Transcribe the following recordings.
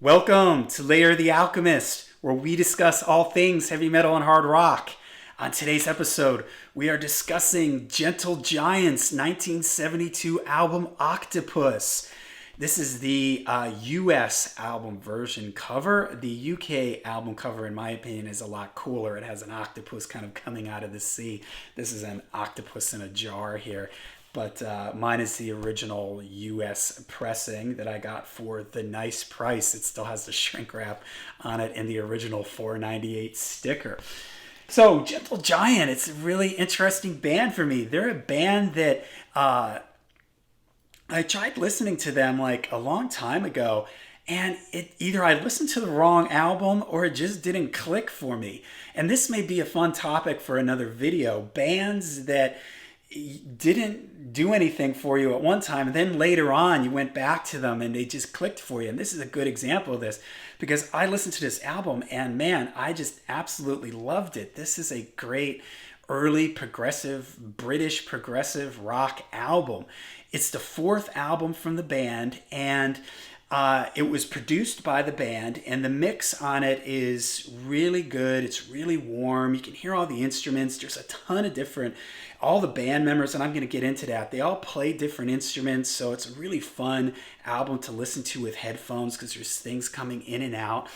Welcome to Layer the Alchemist, where we discuss all things heavy metal and hard rock. On today's episode, we are discussing Gentle Giant's 1972 album Octopus. This is the US album version cover. The UK album cover, in my opinion, is a lot cooler. It has an octopus kind of coming out of the sea. This is an octopus in a jar here. But mine is the original US pressing that I got for the nice price. It still has the shrink wrap on it and the original $4.98 sticker. So, Gentle Giant, it's a really interesting band for me. They're a band that I tried listening to them like a long time ago, and it either I listened to the wrong album or it just didn't click for me. And this may be a fun topic for another video. Bands that didn't do anything for you at one time, and then later on you went back to them and they just clicked for you. And this is a good example of this because I listened to this album and man, I just absolutely loved it. This is a great early progressive, British progressive rock album. It's the fourth album from the band, and it was produced by the band, and the mix on it is really good. It's really warm. You can hear all the instruments. There's a ton of different, all the band members, and I'm going to get into that. They all play different instruments, so it's a really fun album to listen to with headphones because there's things coming in and out.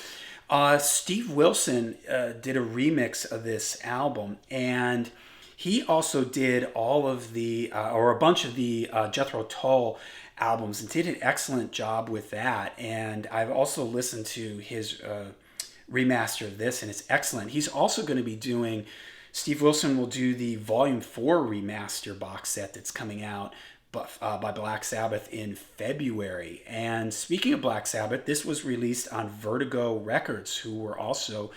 Steve Wilson did a remix of this album, and he also did all of the, or a bunch of the Jethro Tull albums and did an excellent job with that. And I've also listened to his remaster of this, and it's excellent. He's also going to be doing, Steve Wilson will do the Volume 4 remaster box set that's coming out by Black Sabbath in February. And speaking of Black Sabbath, this was released on Vertigo Records, who were also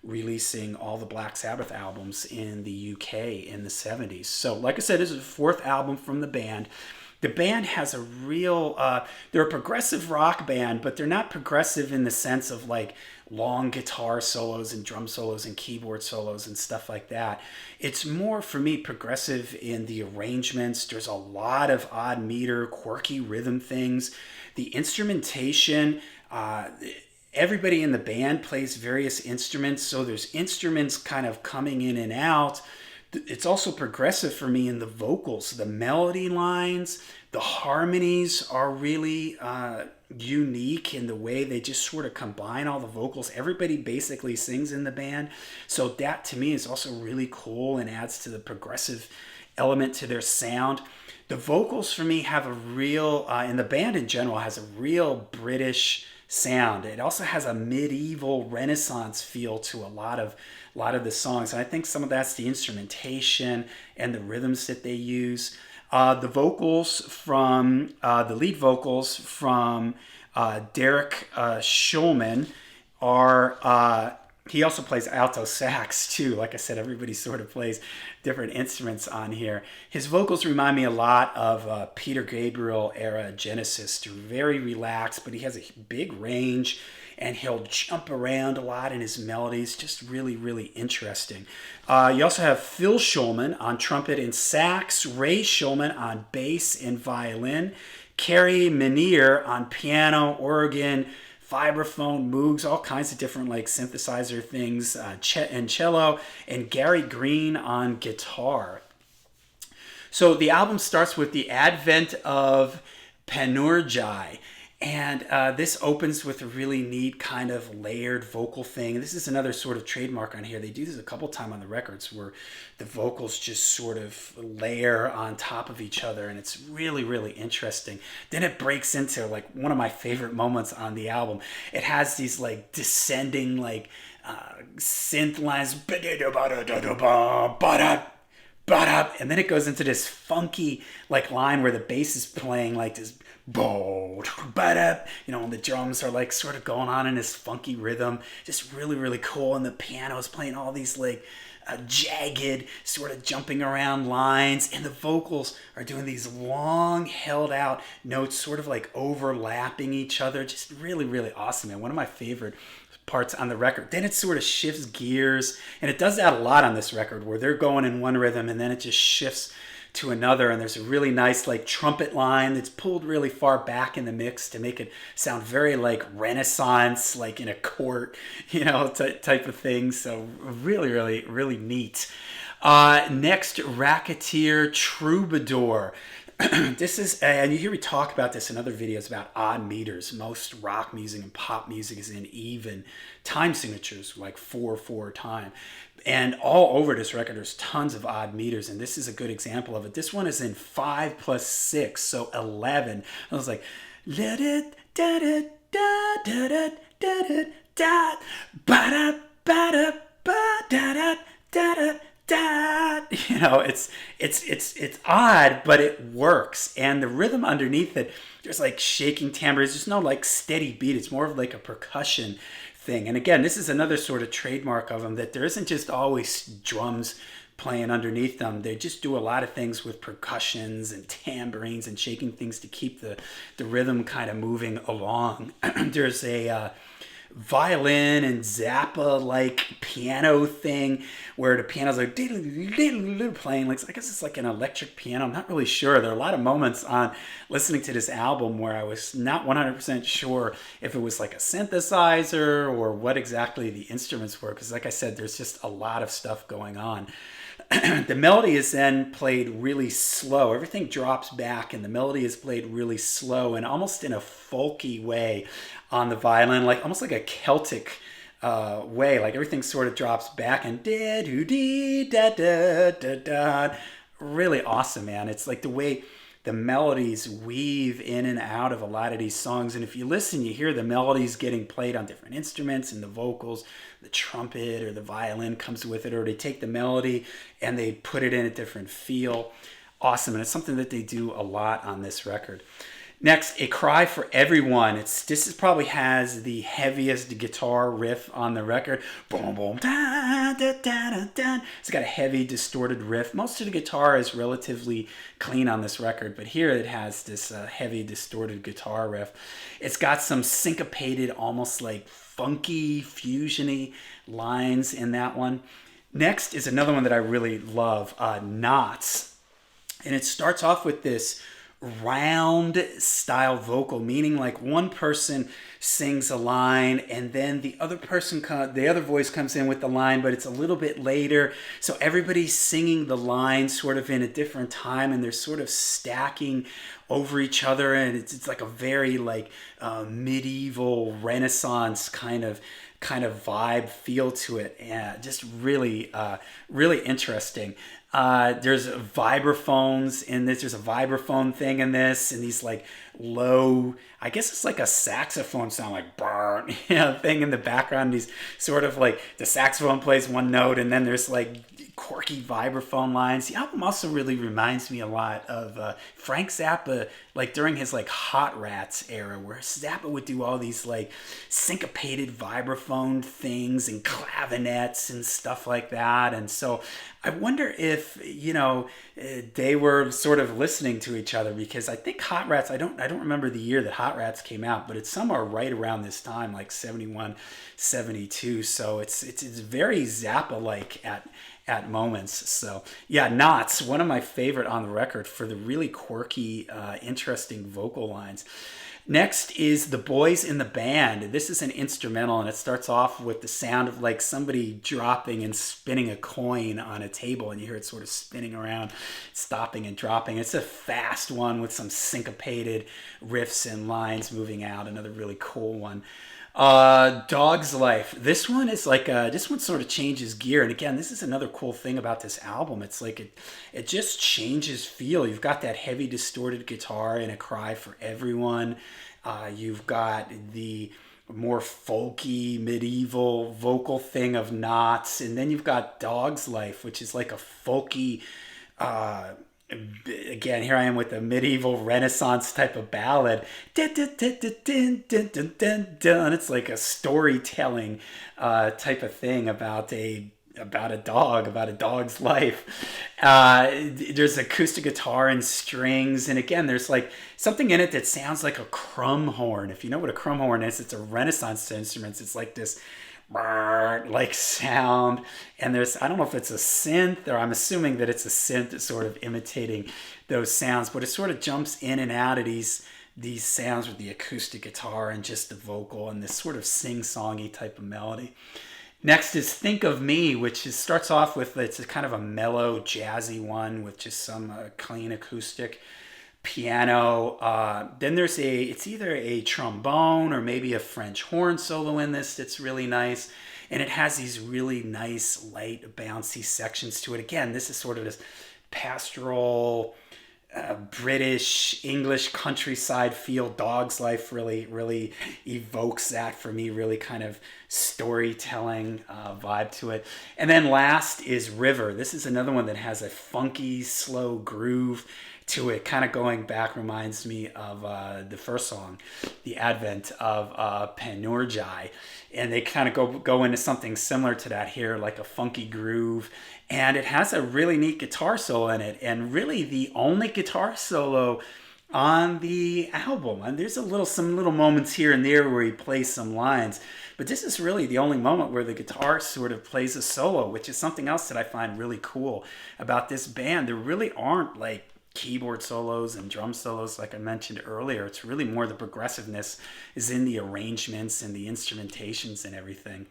releasing all the Black Sabbath albums in the UK in the 70s. So like I said, this is the fourth album from the band. The band has a real, they're a progressive rock band, but they're not progressive in the sense of like long guitar solos and drum solos and keyboard solos and stuff like that. It's more, for me, progressive in the arrangements. There's a lot of odd meter, quirky rhythm things. The instrumentation, everybody in the band plays various instruments, so there's instruments kind of coming in and out. It's also progressive for me in the vocals. The melody lines, the harmonies are really unique in the way they just sort of combine all the vocals. Everybody basically sings in the band. So that to me is also really cool and adds to the progressive element to their sound. The vocals for me have a real, and the band in general has a real British sound. It also has a medieval Renaissance feel to a lot of the songs, and I think some of that's the instrumentation and the rhythms that they use. The vocals from the lead vocals from Derek Schulman are. He also plays alto sax too. Like I said, everybody sort of plays different instruments on here. His vocals remind me a lot of Peter Gabriel era Genesis. They're very relaxed, but he has a big range and he'll jump around a lot in his melodies. Just really, really interesting. You also have Phil Schulman on trumpet and sax, Ray Schulman on bass and violin, Kerry Menier on piano, organ, vibraphone, Moogs, all kinds of different like synthesizer things, and cello, and Gary Green on guitar. So the album starts with the advent of Panurgi, and this opens with a really neat kind of layered vocal thing. This is another sort of trademark on here. They do this a couple times on the records where the vocals just sort of layer on top of each other, and it's really, really interesting. Then it breaks into like one of my favorite moments on the album. It has these like descending like synth lines, and then it goes into this funky like line where the bass is playing like this and the drums are like sort of going on in this funky rhythm. Just really, really cool. And the piano is playing all these like jagged sort of jumping around lines, and the vocals are doing these long held out notes sort of like overlapping each other. Just really, really awesome, and one of my favorite parts on the record. Then it sort of shifts gears, and it does that a lot on this record where they're going in one rhythm and then it just shifts to another, and there's a really nice like trumpet line that's pulled really far back in the mix to make it sound very like Renaissance, like in a court, type of thing. So really, really, really neat. Next, Racketeer Troubadour. This is, and you hear me talk about this in other videos about odd meters. Most rock music and pop music is in even time signatures, like 4/4 time. And all over this record, there's tons of odd meters, and this is a good example of it. This one is in 5 + 6, so 11. I was like, let it da da da da da da da ba da ba da ba da da da da. It's odd, but it works. And the rhythm underneath it, there's like shaking timbres. There's no like steady beat. It's more of like a percussion thing. And again, this is another sort of trademark of them, that there isn't just always drums playing underneath them. They just do a lot of things with percussions and tambourines and shaking things to keep the rhythm kind of moving along. There's a violin and Zappa like piano thing where the piano's like playing, like I guess it's like an electric piano. I'm not really sure. There are a lot of moments on listening to this album where I was not 100% sure if it was like a synthesizer or what exactly the instruments were, because like I said, there's just a lot of stuff going on. The melody is then played really slow. Everything drops back and the melody is played really slow and almost in a folky way on the violin, like almost like a Celtic way. Like everything sort of drops back and da doo dee da da da da. Really awesome, man. It's like the way the melodies weave in and out of a lot of these songs. And if you listen, you hear the melodies getting played on different instruments, and the vocals, the trumpet or the violin comes with it, or they take the melody and they put it in a different feel. Awesome. And it's something that they do a lot on this record. Next, A Cry for Everyone. This probably has the heaviest guitar riff on the record. Boom, boom, da, da, da, da, da. It's got a heavy, distorted riff. Most of the guitar is relatively clean on this record, but here it has this heavy, distorted guitar riff. It's got some syncopated, almost like funky, fusion-y lines in that one. Next is another one that I really love, Knots. And it starts off with this round style vocal, meaning like one person sings a line and then the other voice comes in with the line, but it's a little bit later, so everybody's singing the line sort of in a different time, and they're sort of stacking over each other, and it's like a very like medieval Renaissance kind of vibe feel to it. Yeah, just really really interesting. There's vibraphones in this. There's a vibraphone thing in this, and these like low, I guess it's like a saxophone sound, like burn, thing in the background. These sort of like the saxophone plays one note, and then there's like quirky vibraphone lines. The album also really reminds me a lot of Frank Zappa, like during his like Hot Rats era, where Zappa would do all these like syncopated vibraphone things and clavinets and stuff like that. And so I wonder if they were sort of listening to each other, because I think Hot Rats, I don't remember the year that Hot Rats came out, but it's somewhere right around this time, like 71, 72. So it's very Zappa like at moments. So yeah, Knots, one of my favorite on the record for the really quirky, interesting vocal lines. Next is The Boys in the Band. This is an instrumental, and it starts off with the sound of like somebody dropping and spinning a coin on a table, and you hear it sort of spinning around, stopping and dropping. It's a fast one with some syncopated riffs and lines moving out. Another really cool one. Dog's Life. This one is like this one sort of changes gear, and again, this is another cool thing about this album. It's like it just changes feel. You've got that heavy distorted guitar in A Cry for Everyone. You've got the more folky medieval vocal thing of Knots, and then you've got Dog's Life, which is like a folky again, here I am with a medieval Renaissance type of ballad. It's like a storytelling type of thing about a dog's life. There's acoustic guitar and strings, and again, there's like something in it that sounds like a crumb horn. If you know what a crumb horn is, it's a Renaissance instrument. It's like this like sound. And there's, I don't know if it's a synth, or I'm assuming that it's a synth that's sort of imitating those sounds, but it sort of jumps in and out of these sounds with the acoustic guitar and just the vocal and this sort of sing-songy type of melody. Next is Think of Me, which starts off with, it's a kind of a mellow, jazzy one with just some clean acoustic piano. Then it's either a trombone or maybe a French horn solo in this that's really nice. And it has these really nice, light, bouncy sections to it. Again, this is sort of this pastoral, British, English countryside feel. Dog's Life really evokes that for me, really kind of storytelling vibe to it. And then last is River. This is another one that has a funky, slow groove to it, kind of going back, reminds me of the first song, The Advent of Panurgi. And they kind of go into something similar to that here, like a funky groove. And it has a really neat guitar solo in it, and really the only guitar solo on the album. And there's some little moments here and there where he plays some lines, but this is really the only moment where the guitar sort of plays a solo, which is something else that I find really cool about this band. There really aren't like keyboard solos and drum solos like I mentioned earlier. It's really more the progressiveness is in the arrangements and the instrumentations and everything.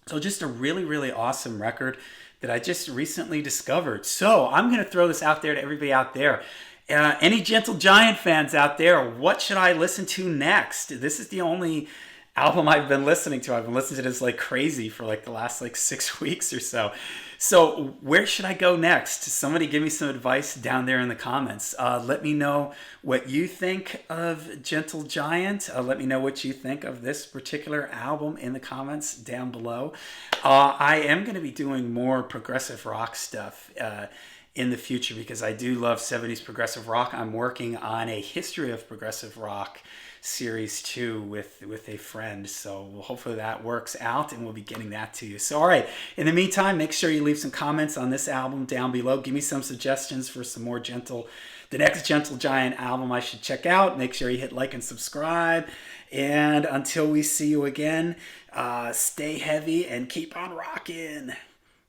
So just a really awesome record that I just recently discovered. So I'm going to throw this out there to everybody out there. Any Gentle Giant fans out there, what should I listen to next? This is the only album I've been listening to. I've been listening to this like crazy for like the last like 6 weeks or so. So where should I go next? Somebody give me some advice down there in the comments. Let me know what you think of Gentle Giant. Let me know what you think of this particular album in the comments down below. I am going to be doing more progressive rock stuff in the future because I do love 70s progressive rock. I'm working on a history of progressive rock series 2 with a friend, so hopefully that works out and we'll be getting that to you. So all right, in the meantime, make sure you leave some comments on this album down below. Give me some suggestions for some more the next Gentle Giant album I should check out. Make sure you hit like and subscribe, and until we see you again, stay heavy and keep on rocking.